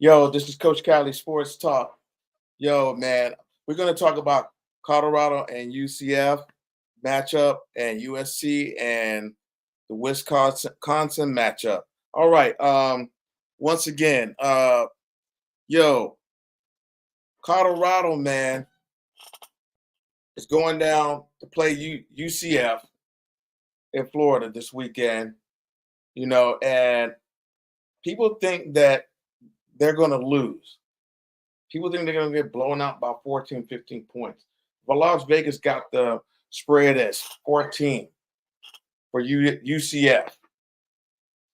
Yo, this is Coach Cali Sports Talk. Yo, man, we're going to talk about Colorado and UCF matchup and USC and the Wisconsin matchup. All right. Once again, yo, Colorado, man, is going down to play UCF in Florida this weekend, and people think that they're going to lose. People think they're going to get blown out by 14, 15 points. But Las Vegas got the spread as 14 for UCF.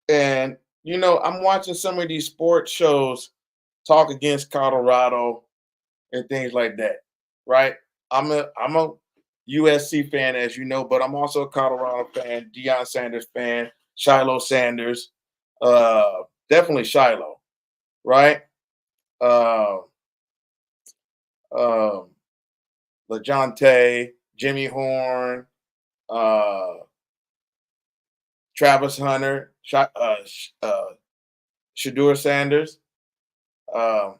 And, I'm watching some of these sports shows talk against Colorado and things like that, right? I'm a USC fan, as you know, but I'm also a Colorado fan, Deion Sanders fan, Shiloh Sanders, definitely Shiloh, right? Uh, um, LeJohntay, Jimmy Horn, uh, Travis Hunter, Shador Sanders. Um,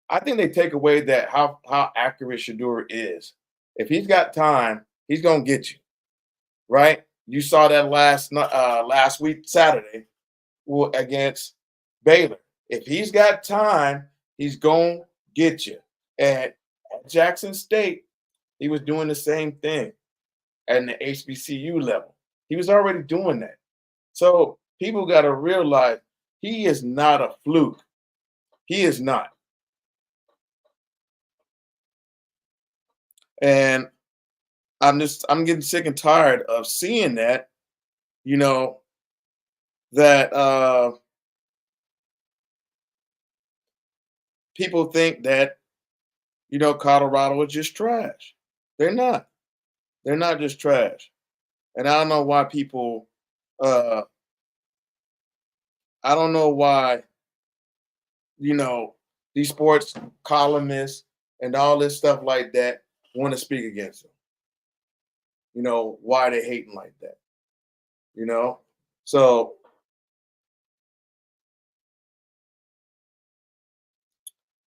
I think they take away that how accurate Shador is. If he's got time, he's gonna get you right. You saw that last week Saturday against Baylor. If he's got time, he's gonna get you. And at Jackson State, he was doing the same thing at the HBCU level. He was already doing that. So people got to realize he is not a fluke. He is not. And I'm getting sick and tired of seeing that, you know, that people think that, Colorado is just trash. They're not. They're not just trash. And uh I don't know why, you know, these sports columnists and all this stuff like that want to speak against them. Why they hating like that, you know? So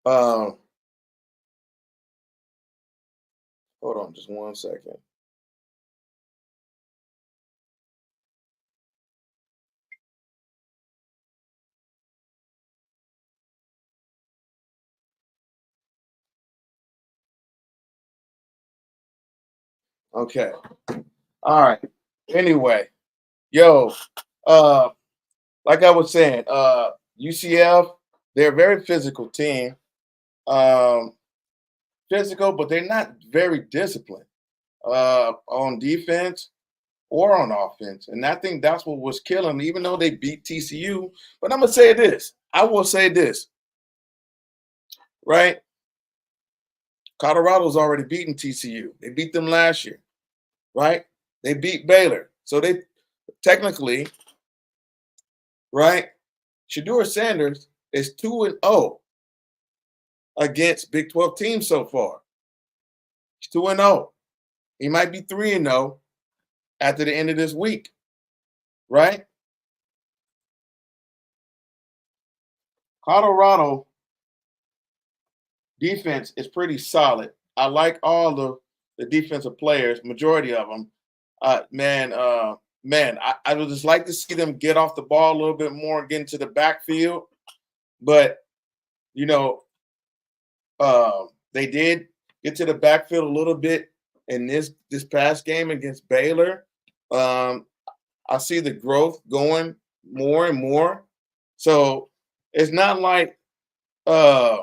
um hold on just 1 second. Okay. All right. Anyway, yo, uh like I was saying, UCF, they're a very physical team. Um Physical, but they're not very disciplined on defense or on offense. And I think that's what was killing them, even though they beat TCU. But I'm gonna say this. I will say this, right? Colorado's already beaten TCU. They beat them last year, right? They beat Baylor. So they technically, right? Shador Sanders is 2-0 against Big 12 teams so far. He's 2-0. He might be 3-0 after the end of this week, right? Colorado defense is pretty solid. I like all the defensive players, majority of them. I would just like to see them get off the ball a little bit more, get into the backfield. But you know, they did get to the backfield a little bit in this past game against Baylor. Um, I see the growth going more and more. So it's not like uh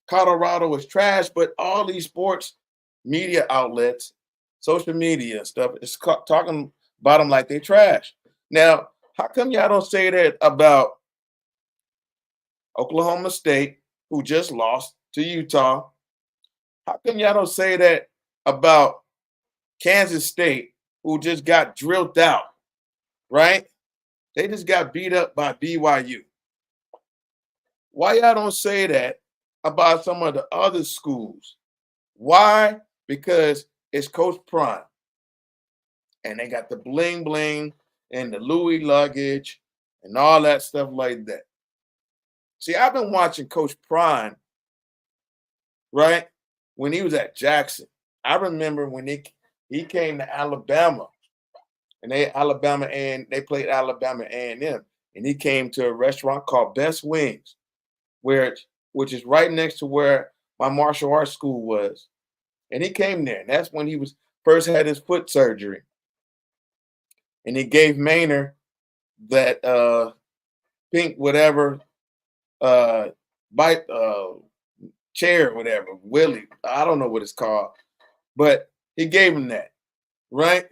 Colorado is trash, but all these sports media outlets, social media stuff is talking about them like they trash. Now, how come y'all don't say that about Oklahoma State, who just lost to Utah? How come y'all don't say that about Kansas State, who just got drilled out, right? They just got beat up by BYU. Why y'all don't say that about some of the other schools? Why? Because it's Coach Prime, and they got the bling bling and the Louis luggage and all that stuff like that. See, I've been watching Coach Prime, right? When he was at Jackson. I remember when he came to Alabama and they played Alabama A&M, and he came to a restaurant called Best Wings, where which is right next to where my martial arts school was. And he came there, and that's when he was first had his foot surgery. And he gave Maynard that pink whatever uh bite chair or whatever, Willie. I don't know what it's called, but he gave him that, right?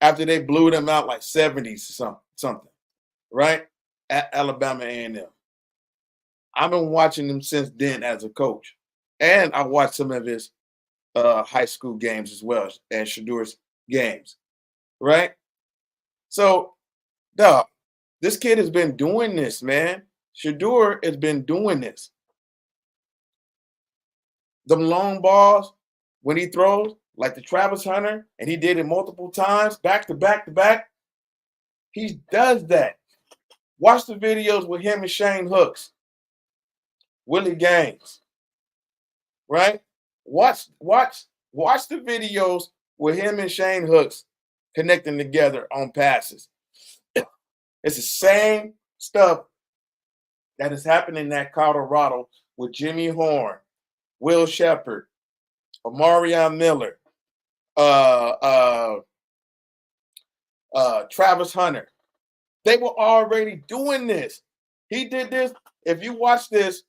After they blew them out like 70s or something, right? At Alabama A&M. I've been watching him since then as a coach. And I watched some of his high school games as well as Shador's games, right? So, dog, this kid has been doing this, man. Shador has been doing this. Them long balls when he throws, like the Travis Hunter, and he did it multiple times, back to back to back. He does that. Watch the videos with him and Shane Hooks, Willie Gaines, right? Watch the videos with him and Shane Hooks connecting together on passes. It's the same stuff that is happening at Colorado with Jimmy Horn, Will Shepard, Omarion Miller, Travis Hunter. They were already doing this. He did this. If you watch this,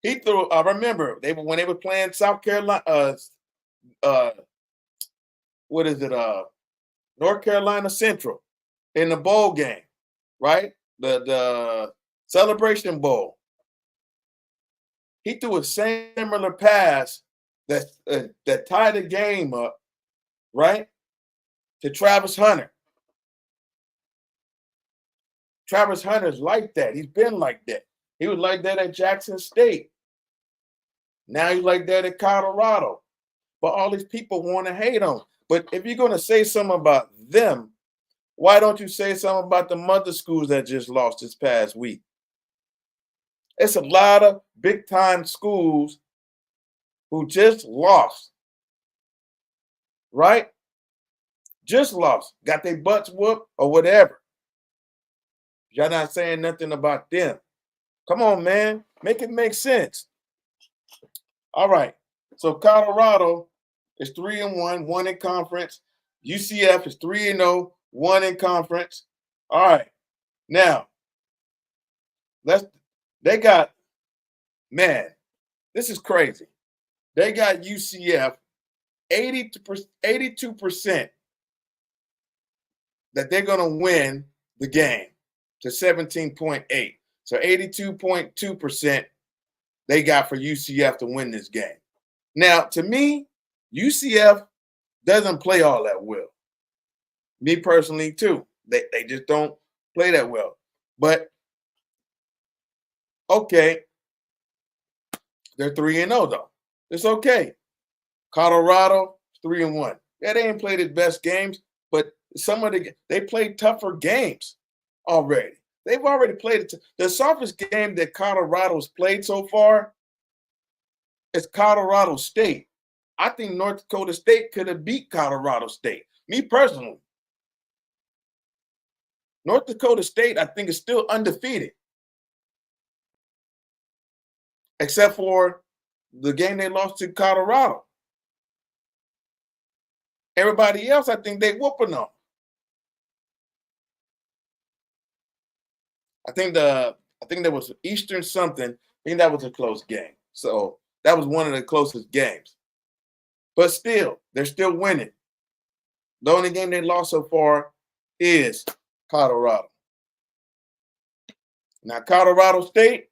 he threw. Remember, when they were playing South Carolina. What is it? North Carolina Central in the bowl game, right? The Celebration Bowl. He threw a similar pass that tied the game up, right? To Travis Hunter. Travis Hunter's like that. He's been like that. He was like that at Jackson State. Now he's like that at Colorado. But all these people want to hate on him. But if you're going to say something about them, why don't you say something about the mother schools that just lost this past week? It's a lot of big-time schools who just lost, right? Just lost, got their butts whooped or whatever. Y'all not saying nothing about them. Come on, man. Make it make sense. All right. So Colorado is 3-1, 1 in conference. UCF is 3-0, 1 in conference. All right. Now, they got, man, this is crazy. They got UCF 82% that they're going to win the game to 17.8. So 82.2% they got for UCF to win this game. Now, to me, UCF doesn't play all that well. Me personally, too. They just don't play that well. But, okay, they're 3-0, though. It's okay. Colorado, 3-1. Yeah, they ain't played their best games, but they played tougher games already. They've already played it. The softest game that Colorado's played so far is Colorado State. I think North Dakota State could have beat Colorado State. Me personally. North Dakota State, I think, is still undefeated. Except for the game they lost to Colorado. Everybody else, I think they whooping them. I think there was Eastern something. I think that was a close game. So that was one of the closest games. But still, they're still winning. The only game they lost so far is Colorado. Now, Colorado State,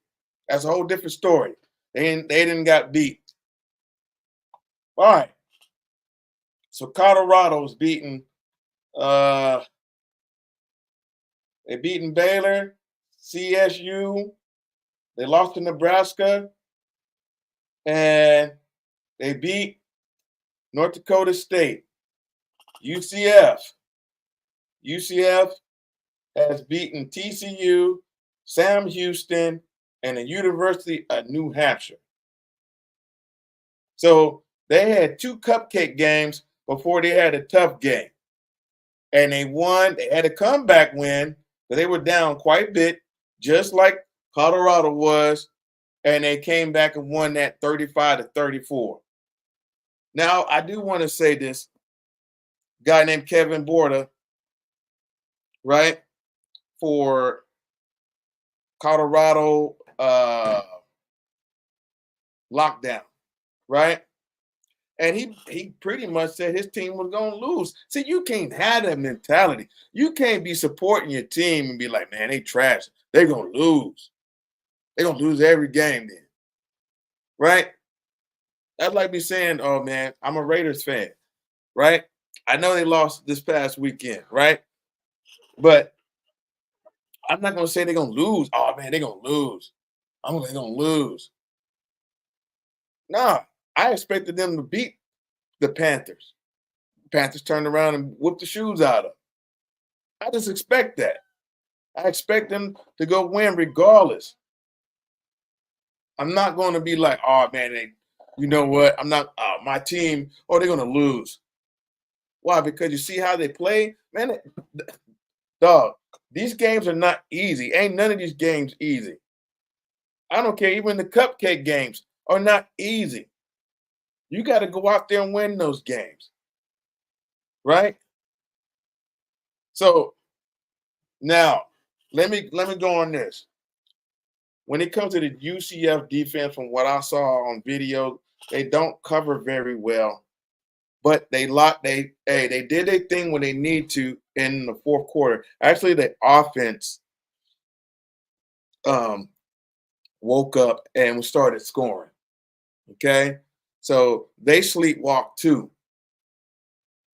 that's a whole different story. They didn't got beat. All right. So Colorado's beating they beaten Baylor, CSU, they lost to Nebraska, and they beat North Dakota State. UCF has beaten TCU, Sam Houston, and the University of New Hampshire. So they had two cupcake games before they had a tough game. And they won. They had a comeback win, but they were down quite a bit, just like Colorado was. And they came back and won that 35-34. Now, I do want to say this guy named Kevin Borda, right, for Colorado lockdown, right? And he pretty much said his team was gonna lose. See, you can't have that mentality. You can't be supporting your team and be like, man, they trash. They're gonna lose. They're gonna lose every game then, right? That's like me saying, oh man, I'm a Raiders fan, right? I know they lost this past weekend, right? But I'm not gonna say they're gonna lose. Oh man, they're gonna lose. They're gonna lose. Nah, I expected them to beat the Panthers. Panthers turned around and whooped the shoes out of them. I just expect that. I expect them to go win regardless. I'm not going to be like, oh man, you know what? I'm not my team. Oh, they're going to lose. Why? Because you see how they play, man. Dog, these games are not easy. Ain't none of these games easy. I don't care. Even the cupcake games are not easy. You got to go out there and win those games, right? So now let me go on this. When it comes to the UCF defense, from what I saw on video, they don't cover very well. But they did their thing when they need to in the fourth quarter. Actually, the offense woke up and started scoring. Okay, so they sleepwalk too.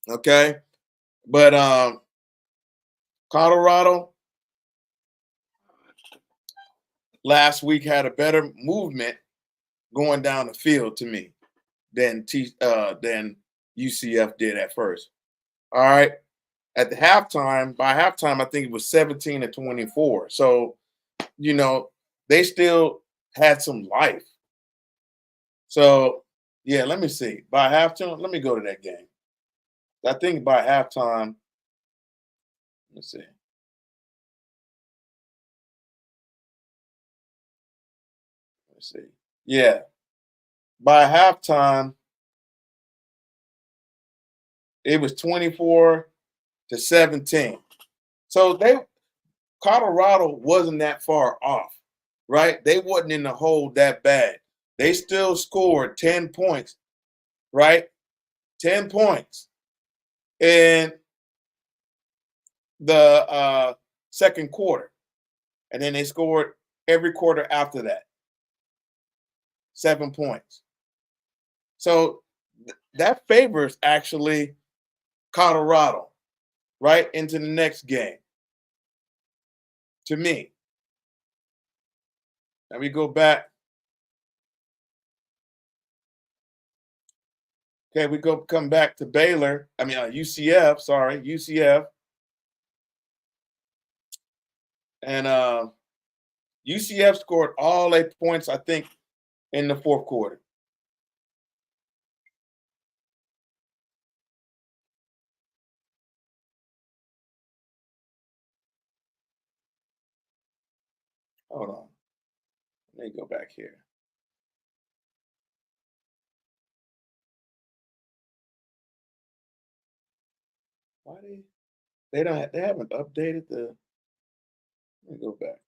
Okay, but Colorado last week had a better movement going down the field to me than UCF did at first. All right. At the halftime, by halftime, I think it was 17-24. So, they still had some life. So, yeah, let me see. By halftime, let me go to that game. I think by halftime, let's see. Let's see. Yeah. By halftime, it was 24-17. So Colorado wasn't that far off, right? They wasn't in the hole that bad. They still scored 10 points, right? 10 points in the second quarter. And then they scored every quarter after that. 7 points. So that favors actually Colorado, right, into the next game. To me. Let me go back. Okay, come back to Baylor. I mean, UCF. Sorry, UCF. And UCF scored all 8 points, I think, in the fourth quarter. Hold on. Let me go back here. Why they haven't updated the. Let me go back.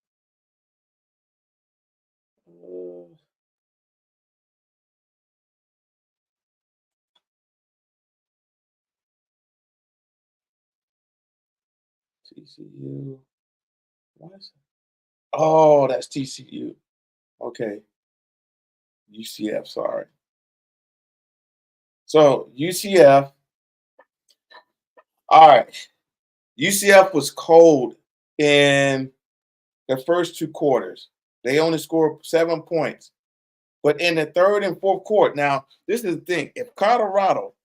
TCU. Why is it? Oh, that's TCU. Okay. UCF, sorry. So UCF, all right. UCF was cold in the first two quarters. They only scored 7 points. But in the third and fourth quarter, now this is the thing. If Colorado,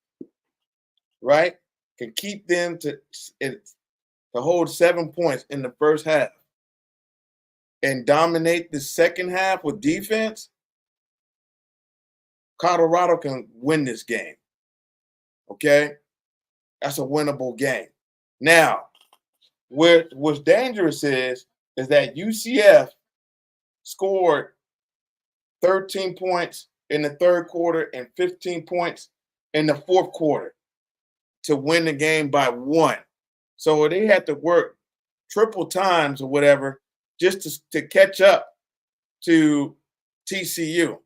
right, can keep them to hold 7 points in the first half, and dominate the second half with defense, Colorado can win this game. Okay? That's a winnable game. Now, what's dangerous is that UCF scored 13 points in the third quarter and 15 points in the fourth quarter to win the game by 1. So they had to work triple times or whatever just to catch up to TCU.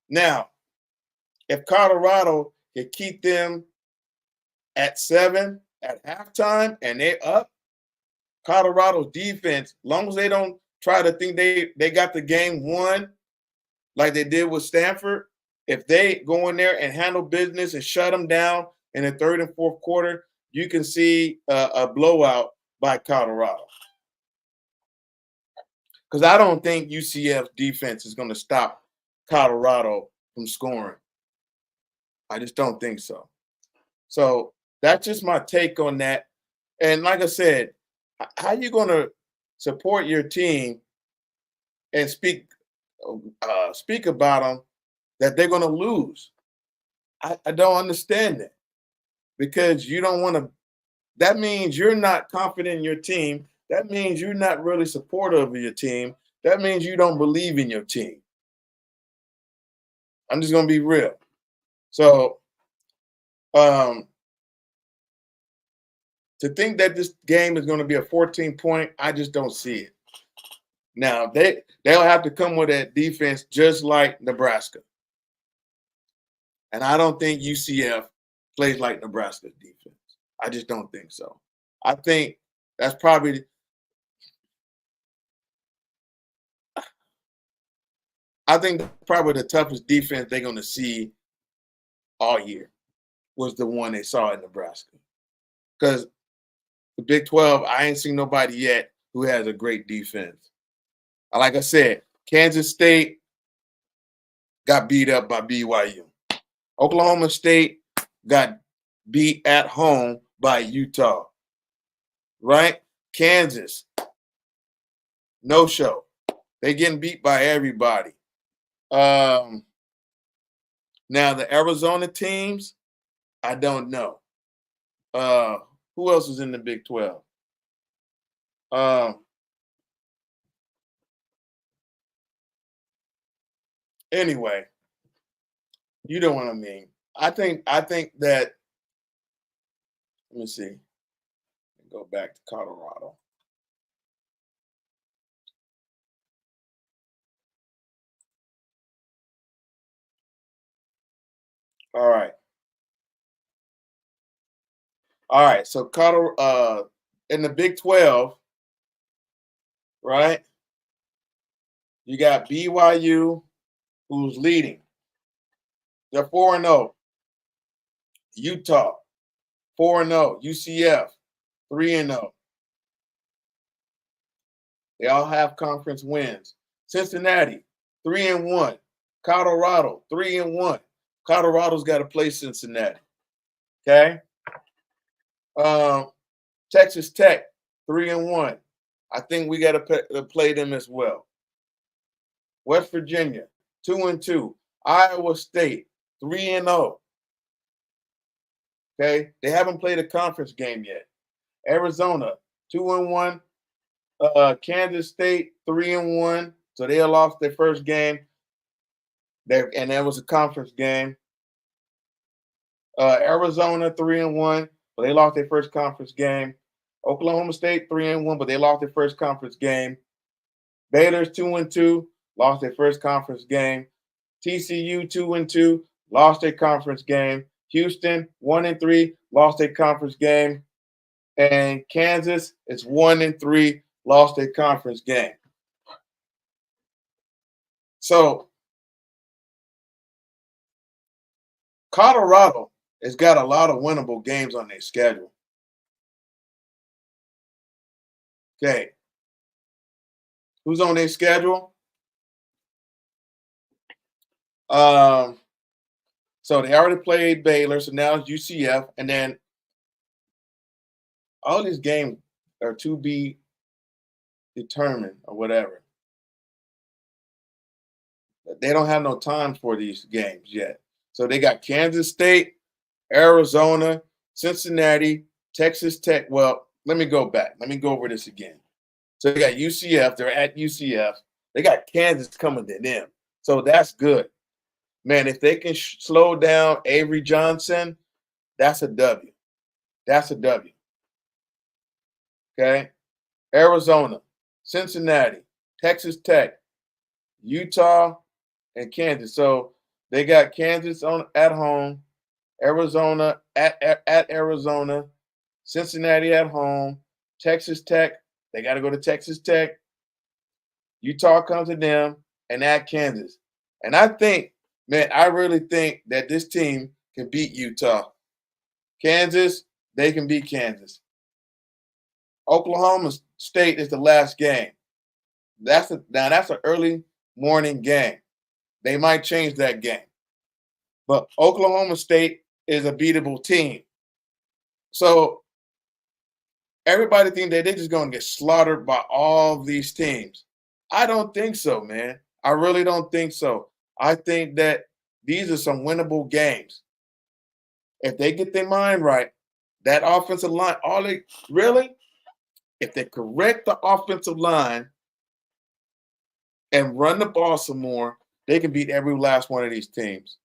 Now, if Colorado can keep them at 7 at halftime and they're up, Colorado's defense, as long as they don't try to think they got the game won like they did with Stanford, if they go in there and handle business and shut them down in the third and fourth quarter, you can see a blowout by Colorado. Because I don't think UCF defense is going to stop Colorado from scoring. I just don't think so. So that's just my take on that. And like I said, how are you going to support your team and speak about them that they're going to lose? I don't understand that, because you don't want to. That means you're not confident in your team. That means you're not really supportive of your team. That means you don't believe in your team. I'm just going to be real. So, to think that this game is going to be a 14-point, I just don't see it. Now, they'll have to come with that defense just like Nebraska. And I don't think UCF plays like Nebraska's defense. I just don't think so. I think that's probably the toughest defense they're going to see all year was the one they saw in Nebraska. Because the Big 12, I ain't seen nobody yet who has a great defense. Like I said, Kansas State got beat up by BYU. Oklahoma State got beat at home by Utah. Right? Kansas, no show. They getting beat by everybody. Now the Arizona teams, I don't know. Who else is in the Big 12? Anyway, you know what I mean. I think that, let me see. Go back to Colorado. All right. So Colorado in the Big 12, right? You got BYU, who's leading. They're 4-0. Utah, 4-0. UCF, 3-0. They all have conference wins. Cincinnati, 3-1. Colorado, 3-1. Colorado's got to play Cincinnati. Okay. Texas Tech, 3-1. I think we got to play them as well. West Virginia, 2-2. Iowa State, 3-0. Okay, they haven't played a conference game yet. Arizona, 2-1. Kansas State, 3-1. So they lost their first game. And that was a conference game. Arizona, 3-1, but they lost their first conference game. Oklahoma State, 3-1, but they lost their first conference game. Baylor's 2-2, lost their first conference game. TCU, 2-2, lost their conference game. Houston, 1-3, lost their conference game. And Kansas is 1-3, lost their conference game. So Colorado has got a lot of winnable games on their schedule. Okay. Who's on their schedule? So they already played Baylor, so now it's UCF, and then all these games are to be determined or whatever. They don't have no time for these games yet. So they got Kansas State, Arizona, Cincinnati, Texas Tech. Well, let me go back. Let me go over this again. So they got UCF. They're at UCF. They got Kansas coming to them. So that's good. Man, if they can slow down Avery Johnson, that's a W. That's a W. Okay. Arizona, Cincinnati, Texas Tech, Utah, and Kansas. So they got Kansas on at home, Arizona at Arizona, Cincinnati at home, Texas Tech. They got to go to Texas Tech. Utah comes to them, and at Kansas. And I think, man, I really think that this team can beat Utah. Kansas, they can beat Kansas. Oklahoma State is the last game. Now that's an early morning game. They might change that game. But Oklahoma State is a beatable team. So everybody think that they're just going to get slaughtered by all these teams. I don't think so, man. I really don't think so. I think that these are some winnable games. If they get their mind right, that offensive line, if they correct the offensive line and run the ball some more, they can beat every last one of these teams.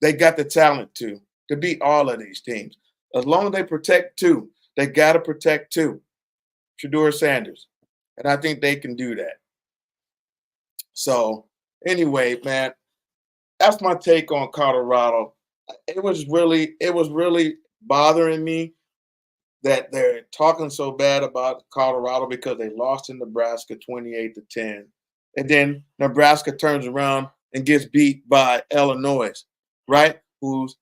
They got the talent to beat all of these teams. As long as they protect two, they got to protect two. Shedeur Sanders. And I think they can do that. So, anyway, man, that's my take on Colorado. It was really bothering me that they're talking so bad about Colorado because they lost in Nebraska 28-10. And then Nebraska turns around and gets beat by Illinois, right? Who's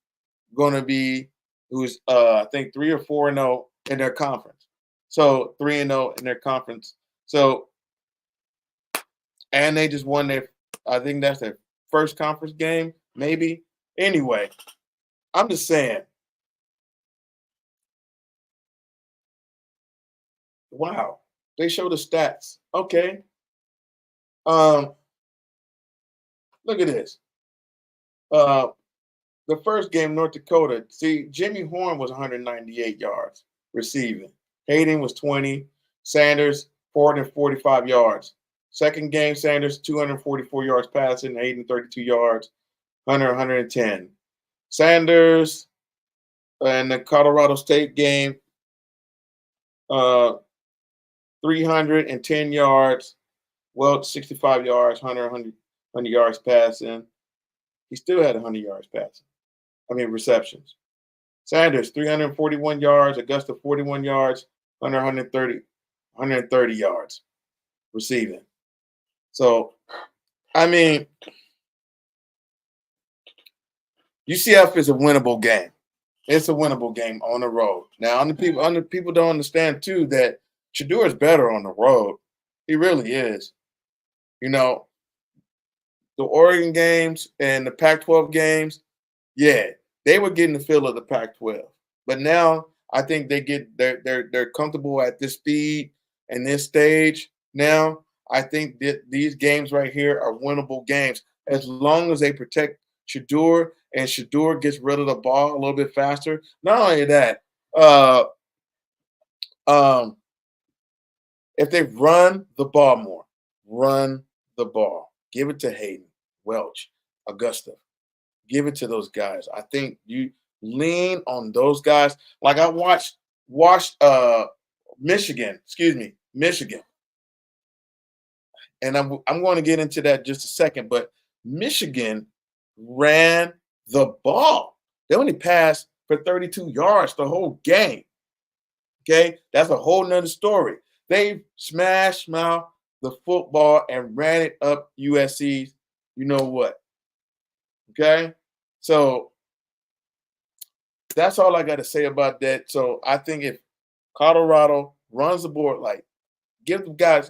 I think 3 or 4-0 in their conference. So 3-0 in their conference. So and they just won I think that's their first conference game, maybe. Anyway, I'm just saying. Wow, they show the stats. Okay. Look at this. Uh, the first game, North Dakota. See, Jimmy Horn was 198 yards receiving. Hayden was 20. Sanders 445 yards. Second game, Sanders 244 yards passing. Hayden 32 yards. Hunter 110. Sanders in the Colorado State game, 310 yards. Welch 65 yards. Hunter 100 yards passing. He still had 100 yards passing. Receptions. Sanders 341 yards. Augusta 41 yards. Hunter 130 yards receiving. So, UCF is a winnable game. It's a winnable game on the road. Now, people don't understand too that Shedeur is better on the road. He really is. The Oregon games and the Pac-12 games, yeah, they were getting the feel of the Pac-12. But now I think they're comfortable at this speed and this stage. Now I think that these games right here are winnable games as long as they protect Shedeur and Shedeur gets rid of the ball a little bit faster. Not only that, if they run the ball more, run the ball, give it to Hayden, Welch, Augusta, give it to those guys. I think you lean on those guys. Like I watched Michigan, and I'm going to get into that in just a second. But Michigan ran the ball. They only passed for 32 yards the whole game. Okay, that's a whole nother story. They smashed mouth the football and ran it up USC's. You know what? Okay, so that's all I got to say about that. So I think if Colorado runs the board, like give them guys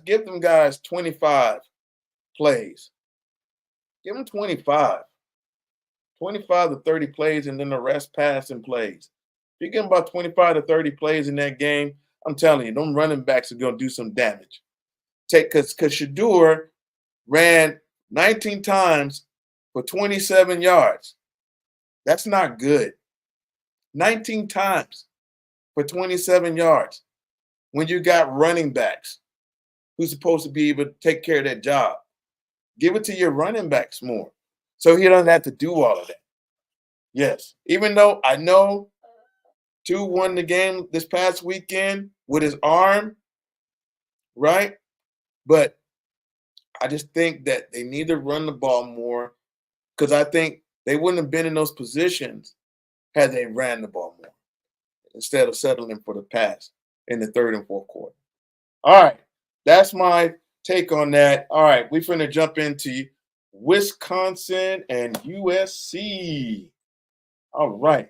25 plays. Give them 25 to 30 plays, and then the rest passing plays. If you give them about 25 to 30 plays in that game, I'm telling you, them running backs are going to do some damage. Because Shedeur ran 19 times for 27 yards. That's not good. 19 times for 27 yards when you got running backs who's supposed to be able to take care of that job. Give it to your running backs more so he doesn't have to do all of that. Yes. Even though I know 2 won the game this past weekend with his arm, right? But I just think that they need to run the ball more because I think they wouldn't have been in those positions had they ran the ball more instead of settling for the pass in the third and fourth quarter. All right. That's my take on that. All right. We're finna jump into Wisconsin and USC. All right.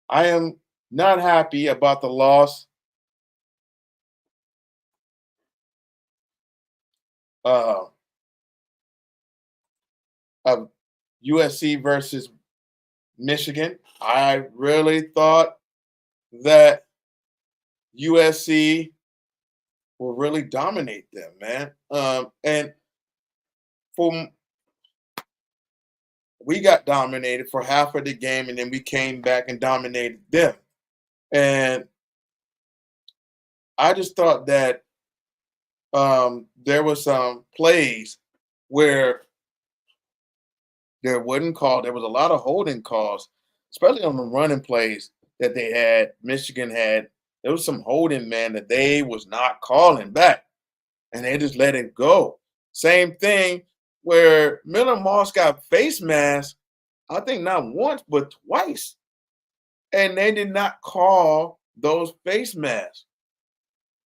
I am not happy about the loss uh, of USC versus Michigan. I really thought that USC will really dominate them, man. And from we got dominated for half of the game, and then we came back and dominated them. And I just thought that there was some plays where there wasn't called. There was a lot of holding calls, especially on the running plays that they had. Michigan had. There was some holding, man, that they was not calling back, and they just let it go. Same thing where Miller Moss got face mask. I think not once but twice, and they did not call those face masks.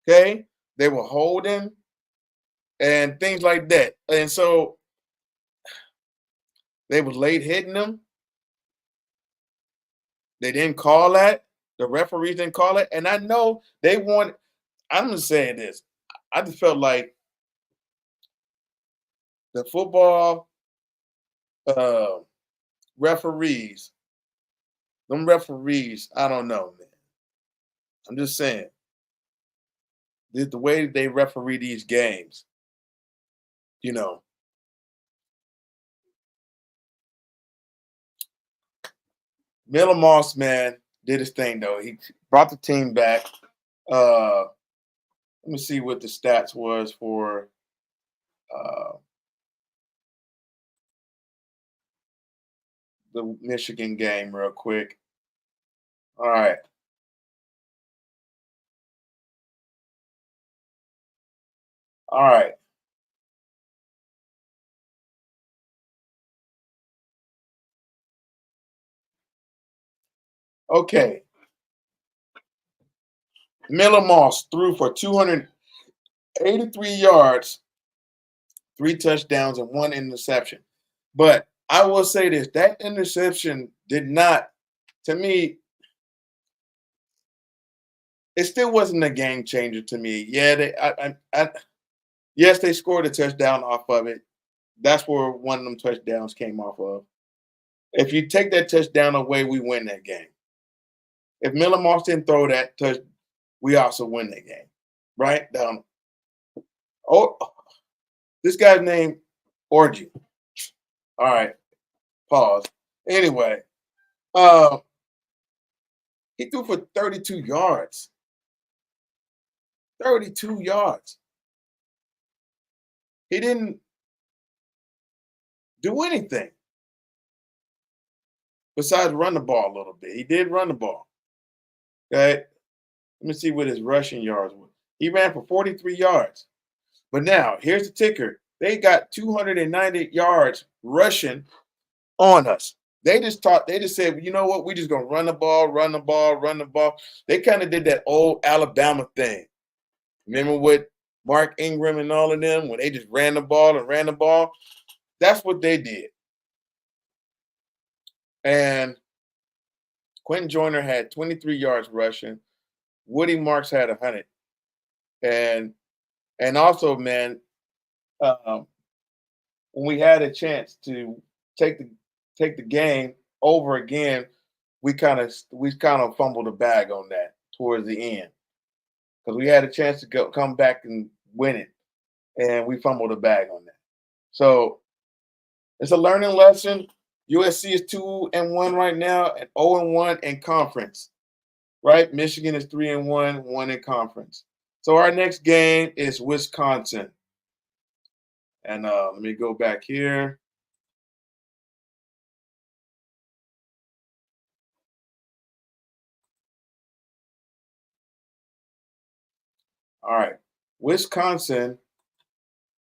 Okay, they were holding and things like that, and so they was late hitting them. They didn't call that. The referees didn't call it. And I know they want, I'm just saying this. I just felt like the football uh, referees, them referees, I don't know, man. I'm just saying. The way they referee these games, you know, Miller Moss, man, did his thing though. He brought the team back. Let me see what the stats was for uh, the Michigan game, real quick. All right. All right. Okay. Miller Moss threw for 283 yards, 3 touchdowns, and 1 interception. But I will say this, that interception did not, to me, it still wasn't a game changer to me. Yeah, yes, they scored a touchdown off of it. That's where one of them touchdowns came off of. If you take that touchdown away, we win that game. If Miller Moss didn't throw that touch, we also win that game. Right? Down. Oh, this guy's name Orgy. All right. Pause. Anyway, uh, he threw for 32 yards. 32 yards. He didn't do anything besides run the ball a little bit. He did run the ball. Okay. Let me see what his rushing yards were. He ran for 43 yards. But now, here's the ticker. They got 290 yards rushing on us. They just said, you know what? We just gonna run the ball, run the ball, run the ball. They kind of did that old Alabama thing. Remember with Mark Ingram and all of them when they just ran the ball and ran the ball? That's what they did. And Quentin Joyner had 23 yards rushing. Woody Marks had 100. And also, man, um, when we had a chance to take the game over again, we kind of fumbled the bag on that towards the end because we had a chance to come back and win it, and we fumbled the bag on that. So It's a learning lesson. USC is 2-1 right now and 0-1 in conference. Right? Michigan is 3-1, 1 in conference. So our next game is Wisconsin. And let me go back here. All right. Wisconsin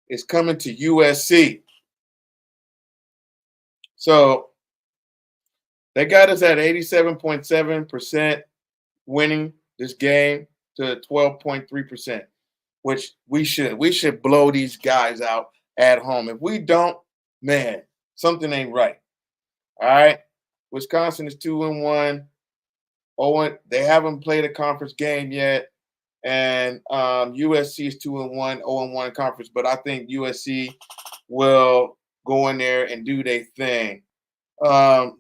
is coming to USC. So they got us at 87.7% winning this game to 12.3%, which we should. We should blow these guys out at home. If we don't, man, something ain't right. All right. Wisconsin is 2-1. Oh, they haven't played a conference game yet. And USC is 2-1, 0-1 in conference. But I think USC will go in there and do their thing. I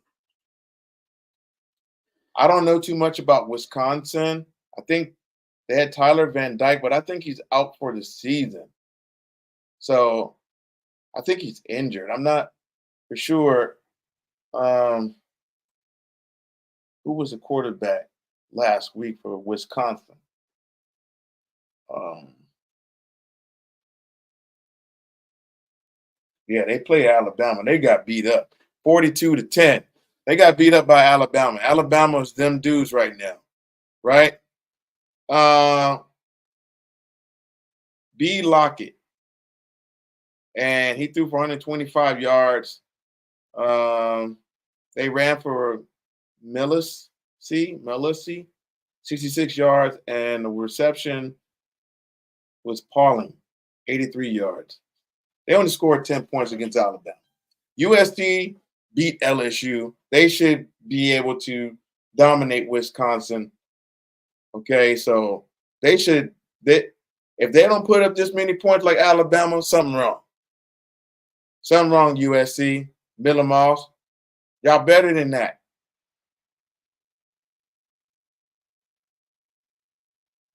don't know too much about Wisconsin. I think they had Tyler Van Dyke, but I think he's out for the season. So I think he's injured. I'm not for sure. Um, who was the quarterback last week for Wisconsin? Um, yeah, they played Alabama. They got beat up 42-10. They got beat up by Alabama. Alabama is them dudes right now, right? Uh, B. Lockett, and he threw for 125 yards. They ran for Millisy, 66 yards, and the reception was Pauling, 83 yards. They only scored 10 points against Alabama. USD beat LSU. They should be able to dominate Wisconsin. Okay, so they should. If they don't put up this many points like Alabama, something wrong. Something wrong, USC. Miller Moss. Y'all better than that.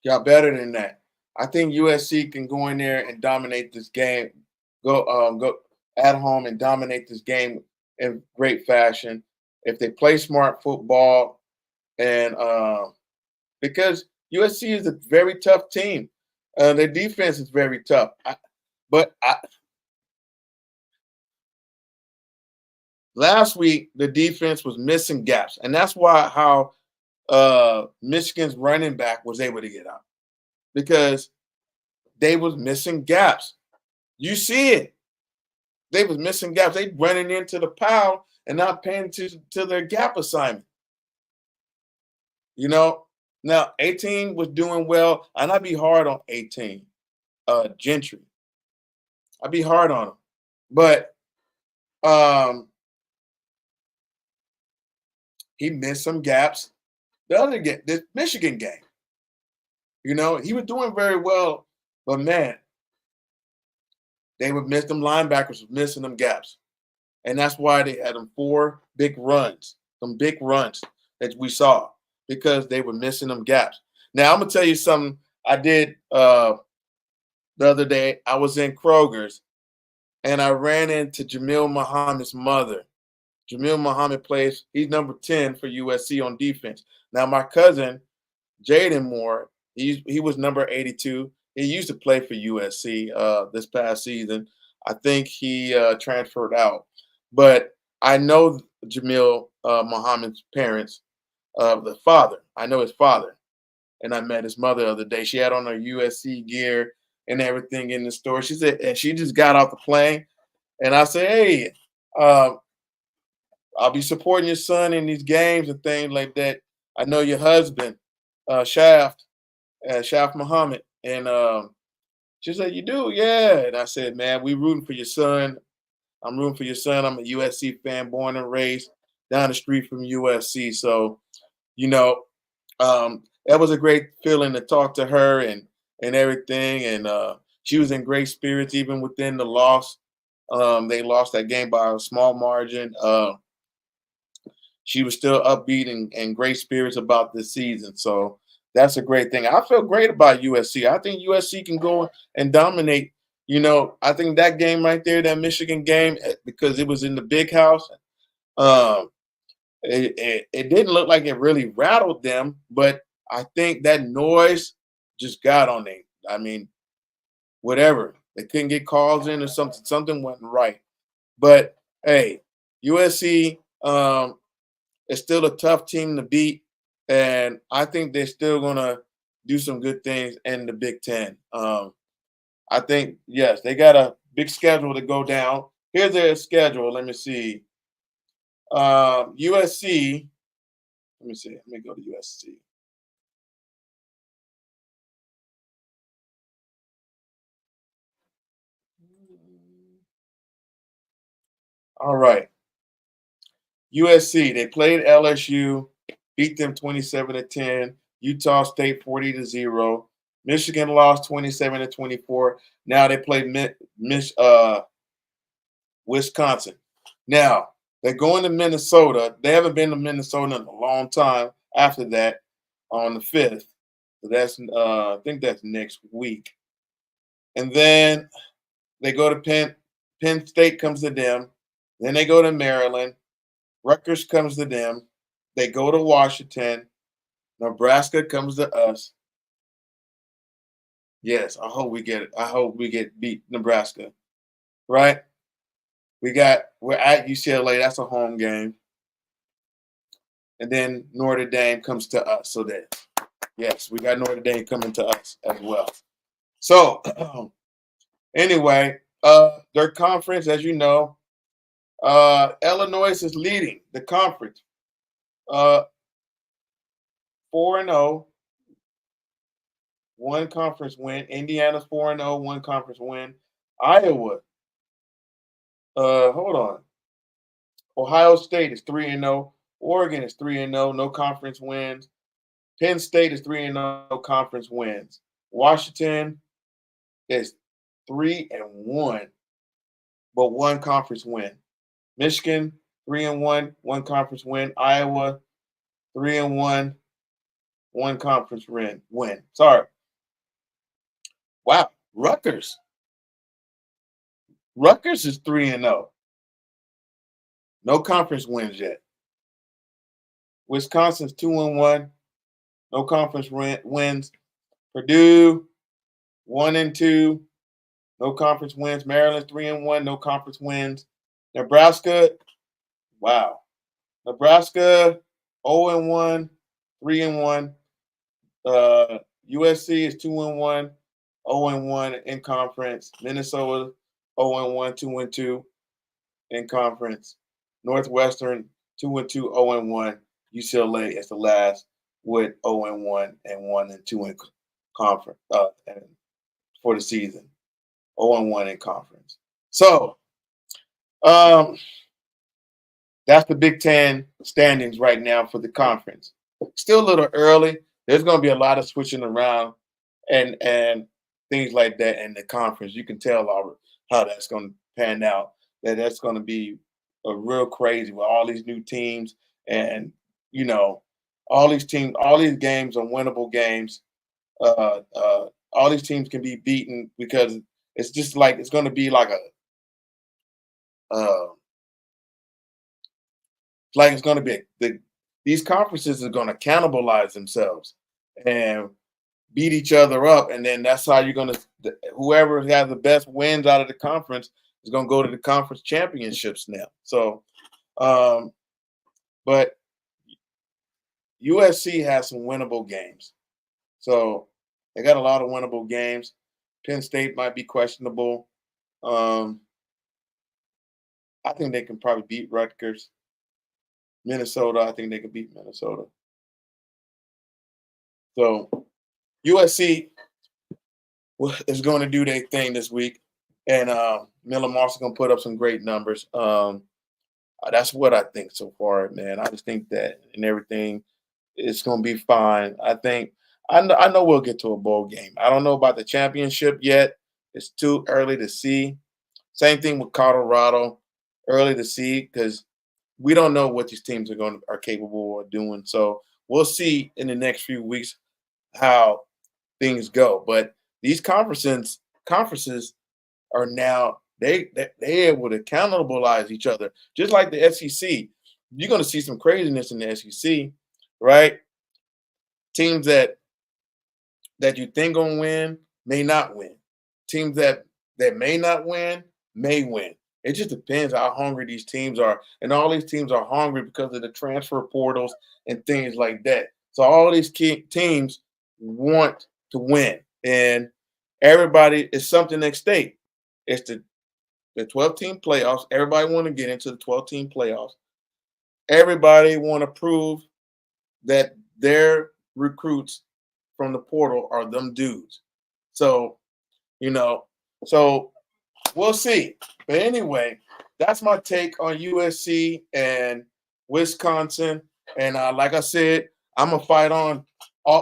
Y'all better than that. I think USC can go in there and dominate this game. Go at home and dominate this game in great fashion if they play smart football and because USC is a very tough team. Their defense is very tough. Last week the defense was missing gaps, and that's why how Michigan's running back was able to get out because they was missing gaps. You see it. They was missing gaps. They running into the pile and not paying to their gap assignment. You know, now 18 was doing well, and I'd be hard on 18, Gentry. I'd be hard on him, but um, he missed some gaps. The other game, the Michigan game, you know, he was doing very well, but man, they would miss them linebackers, missing them gaps, and that's why they had them 4 big runs, some big runs that we saw because they were missing them gaps. Now I'm gonna tell you something I did the other day. I was in Kroger's and I ran into Jamil Muhammad's mother. Jamil Muhammad plays, he's number 10 for USC on defense. Now, my cousin, Jaden Moore, he was number 82. He used to play for USC this past season. I think he transferred out. But I know Jamil Muhammad's parents, the father. I know his father. And I met his mother the other day. She had on her USC gear and everything in the store. She said, and she just got off the plane. And I said, hey, I'll be supporting your son in these games and things like that. I know your husband, Shaft Muhammad. And she said, you do? Yeah. And I said, man, we rooting for your son. I'm rooting for your son. I'm a USC fan, born and raised down the street from USC. So, you know, that was a great feeling to talk to her and everything. And she was in great spirits even within the loss. They lost that game by a small margin. She was still upbeat and great spirits about this season. So that's a great thing. I feel great about USC. I think USC can go and dominate I think that game right there, that Michigan game, because it was in the big house, um, it didn't look like it really rattled them, but I think that noise just got on them. I mean, whatever. They couldn't get calls in or something. Something wasn't right. But hey, USC is still a tough team to beat, and I think they're still gonna do some good things in the Big Ten. I think yes, they got a big schedule to go down. Here's their schedule. Let me see. USC. Let me see. Let me go to USC. All right. USC. They played LSU, beat them 27-10. Utah State 40-0. Michigan lost 27-24. Now they play Wisconsin. Now they're going to Minnesota. They haven't been to Minnesota in a long time. After that, on the 5th, so that's I think that's next week. And then they go to Penn. Penn State comes to them. Then they go to Maryland. Rutgers comes to them. They go to Washington. Nebraska comes to us. Yes, I hope we get it. I hope we get beat Nebraska. Right? We're at UCLA. That's a home game. And then Notre Dame comes to us. So that yes, we got Notre Dame coming to us as well. So anyway, their conference, as you know, Illinois is leading the conference. 4-0, one conference win. Indiana's 4-0, one conference win. Iowa, hold on. Ohio State is 3-0. Oregon is 3-0, no conference wins. Penn State is 3-0, no conference wins. Washington is 3-1, but one conference win. Michigan 3-1, one conference win. Iowa 3-1, one conference win. Sorry. Wow. Rutgers is 3-0. No conference wins yet. Wisconsin's 2-1. No conference wins. Purdue 1-2. No conference wins. Maryland 3-1. No conference wins. Nebraska. Wow. Nebraska 0-1. 3-1. USC is 2-1. 0-1 in conference. Minnesota 0-1. 2-2 in conference. Northwestern 2-2. 0-1. UCLA is the last with 0-1 and 1-2 in conference and for the season. 0-1 in conference. So um, that's the Big Ten standings right now for the conference. Still a little early. There's going to be a lot of switching around and things like that in the conference. You can tell how that's going to pan out. That's going to be a real crazy with all these new teams and you know all these teams, all these games are winnable games. All these teams can be beaten because it's just like it's going to be like uh, it's going to be these conferences are going to cannibalize themselves and beat each other up, and then that's how you're going to whoever has the best wins out of the conference is going to go to the conference championships now. So, um, but USC has some winnable games, so they got a lot of winnable games. Penn State might be questionable. Um, I think they can probably beat Rutgers. Minnesota, I think they can beat Minnesota. So USC is going to do their thing this week, and Miller Moss is going to put up some great numbers. That's what I think so far, man. I just think that and everything is going to be fine. I know we'll get to a bowl game. I don't know about the championship yet. It's too early to see. Same thing with Colorado, early to see because we don't know what these teams are capable of doing. So we'll see in the next few weeks how things go. But these conferences are now they able to accountabilize each other, just like the SEC. You're going to see some craziness in the SEC, right? Teams that you think gonna win may not win. Teams that may not win may win. It just depends how hungry these teams are, and all these teams are hungry because of the transfer portals and things like that. So all these teams want to win, and everybody is something at stake. It's the 12-team playoffs. Everybody want to get into the 12-team playoffs. Everybody want to prove that their recruits from the portal are them dudes. So, you know, so we'll see. But anyway, that's my take on USC and Wisconsin. And like I said, I'm gonna fight on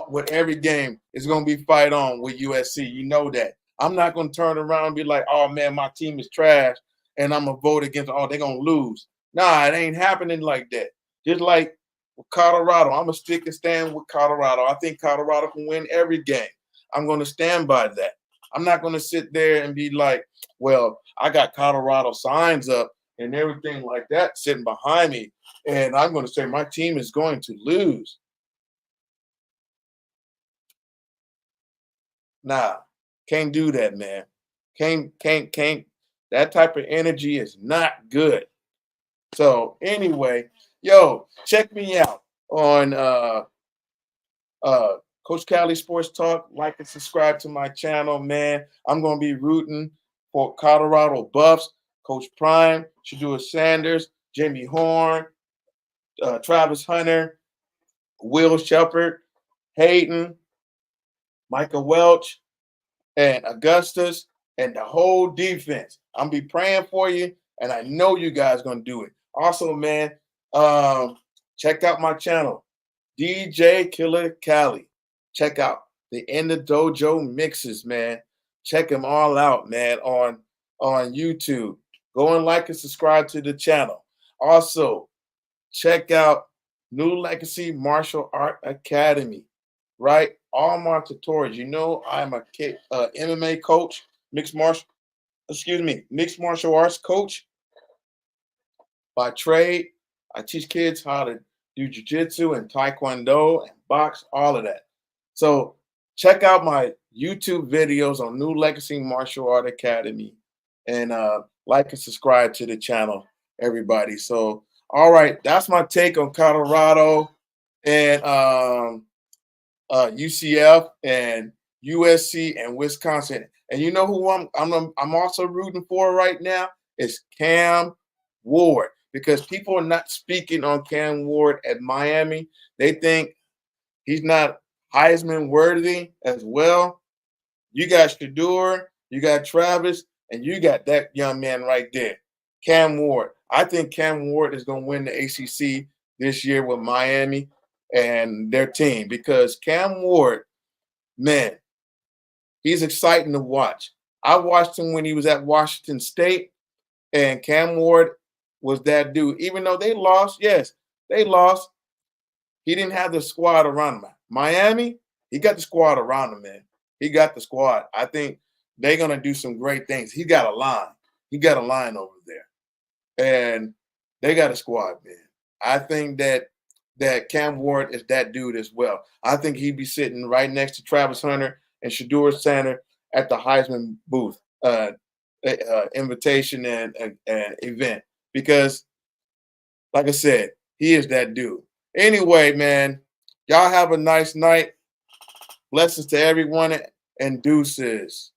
with every game. It's gonna be fight on with USC. You know that. I'm not gonna turn around and be like, oh man, my team is trash, and I'm gonna vote against. Oh, they're gonna lose. Nah, it ain't happening like that. Just like with Colorado, I'm gonna stick and stand with Colorado. I think Colorado can win every game. I'm gonna stand by that. I'm not gonna sit there and be like, well, I got Colorado signs up and everything like that sitting behind me, and I'm gonna say my team is going to lose. Nah, can't do that, man. Can't. That type of energy is not good. So anyway, yo, check me out on uh Coach Cali Sports Talk. Like and subscribe to my channel, man. I'm gonna be rooting for Colorado Buffs, Coach Prime, Shedeur Sanders, Jimmy Horn, Travis Hunter, Will Shepard, Hayden, Michael Welch, and Augustus, and the whole defense. I'm be praying for you, and I know you guys gonna do it. Also, man, check out my channel, DJ Killer Cali. Check out the In the Dojo mixes, man. Check them all out, man, on YouTube. Go and like and subscribe to the channel. Also, check out New Legacy Martial Art Academy, right? All my tutorials. You know, I'm a MMA coach, mixed martial arts coach by trade. I teach kids how to do jujitsu and taekwondo and box, all of that. So check out my YouTube videos on New Legacy Martial Art Academy, and like and subscribe to the channel, everybody. So, all right, that's my take on Colorado and UCF and USC and Wisconsin. And you know who I'm also rooting for right now is Cam Ward, because people are not speaking on Cam Ward at Miami. They think he's not Heisman worthy as well. You got Shedeur, you got Travis, and you got that young man right there, Cam Ward. I think Cam Ward is going to win the ACC this year with Miami and their team, because Cam Ward, man, he's exciting to watch. I watched him when he was at Washington State, and Cam Ward was that dude. Even though they lost, yes, they lost. He didn't have the squad around him. Miami, he got the squad around him, man. He got the squad. I think they're gonna do some great things. He got a line. He got a line over there, and they got a squad, man. I think that Cam Ward is that dude as well. I think he'd be sitting right next to Travis Hunter and Shedeur Sanders at the Heisman booth, invitation and event, because, like I said, he is that dude. Anyway, man, y'all have a nice night. Blessings to everyone, and deuces.